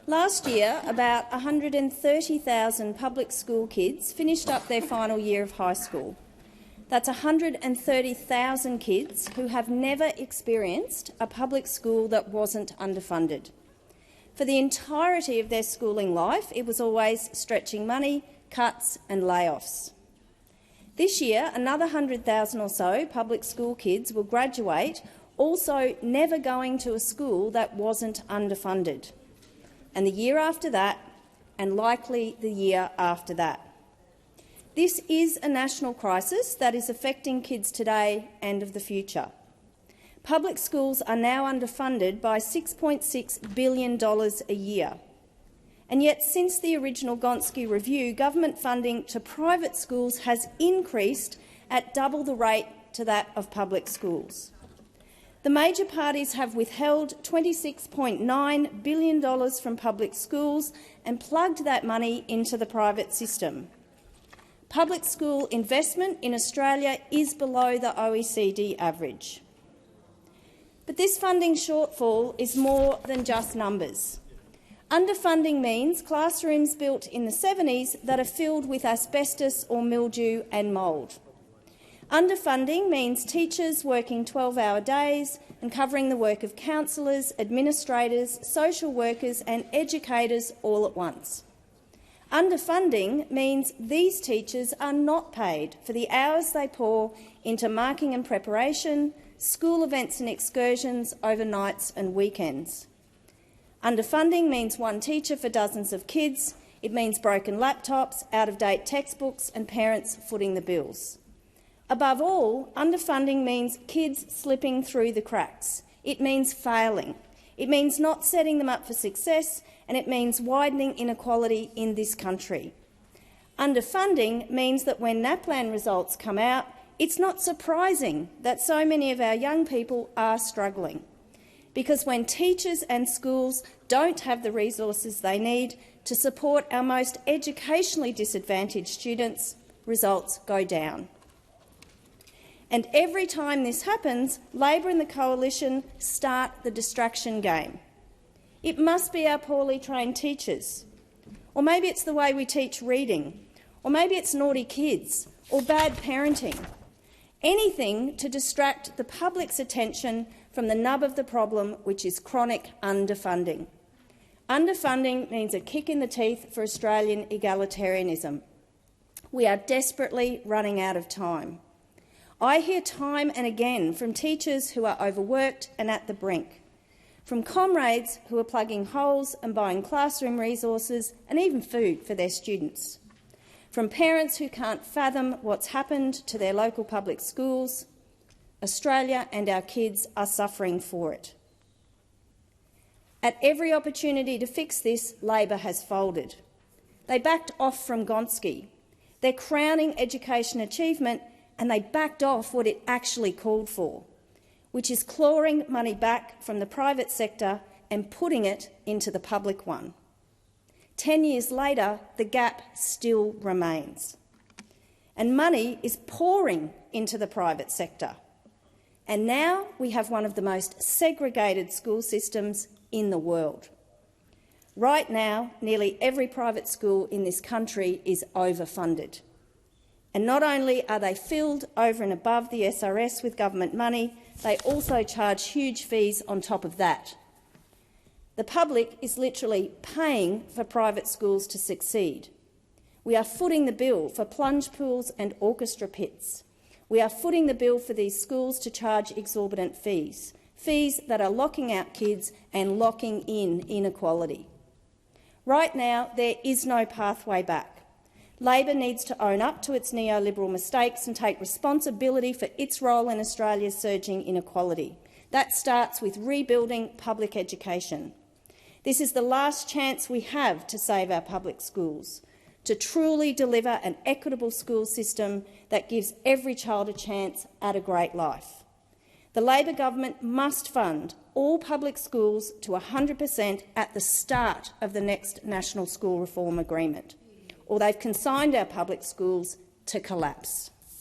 Last year, about 130,000 public school kids finished up their final year of high school. That's 130,000 kids who have never experienced a public school that wasn't underfunded. For the entirety of their schooling life, it was always stretching money, cuts and layoffs. This year, another 100,000 or so public school kids will graduate, also never going to a school that wasn't underfunded, and the year after that, and likely the year after that. This is a national crisis that is affecting kids today and of the future. Public schools are now underfunded by $6.6 billion a year. And yet, since the original Gonski review, government funding to private schools has increased at double the rate to that of public schools. The major parties have withheld $26.9 billion from public schools and plugged that money into the private system. Public school investment in Australia is below the OECD average. But this funding shortfall is more than just numbers. Underfunding means classrooms built in the 70s that are filled with asbestos or mildew and mould. Underfunding means teachers working 12-hour days and covering the work of counsellors, administrators, social workers and educators all at once. Underfunding means these teachers are not paid for the hours they pour into marking and preparation, school events and excursions, overnights and weekends. Underfunding means one teacher for dozens of kids. It means broken laptops, out-of-date textbooks and parents footing the bills. Above all, underfunding means kids slipping through the cracks. It means failing. It means not setting them up for success, and it means widening inequality in this country. Underfunding means that when NAPLAN results come out, it's not surprising that so many of our young people are struggling. Because when teachers and schools don't have the resources they need to support our most educationally disadvantaged students, results go down. And every time this happens, Labor and the Coalition start the distraction game. It must be our poorly trained teachers, or maybe it's the way we teach reading, or maybe it's naughty kids, or bad parenting. Anything to distract the public's attention from the nub of the problem, which is chronic underfunding. Underfunding means a kick in the teeth for Australian egalitarianism. We are desperately running out of time. I hear time and again from teachers who are overworked and at the brink, from comrades who are plugging holes and buying classroom resources and even food for their students, from parents who can't fathom what's happened to their local public schools. Australia and our kids are suffering for it. At every opportunity to fix this, Labor has folded. They backed off from Gonski, their crowning education achievement, and they backed off what it actually called for, which is clawing money back from the private sector and putting it into the public one. 10 years later, the gap still remains, and money is pouring into the private sector. And now we have one of the most segregated school systems in the world. Right now, nearly every private school in this country is overfunded. And not only are they filled over and above the SRS with government money, they also charge huge fees on top of that. The public is literally paying for private schools to succeed. We are footing the bill for plunge pools and orchestra pits. We are footing the bill for these schools to charge exorbitant fees, fees that are locking out kids and locking in inequality. Right now, there is no pathway back. Labor needs to own up to its neoliberal mistakes and take responsibility for its role in Australia's surging inequality. That starts with rebuilding public education. This is the last chance we have to save our public schools, to truly deliver an equitable school system that gives every child a chance at a great life. The Labor government must fund all public schools to 100% at the start of the next National School Reform Agreement, or they've consigned our public schools to collapse.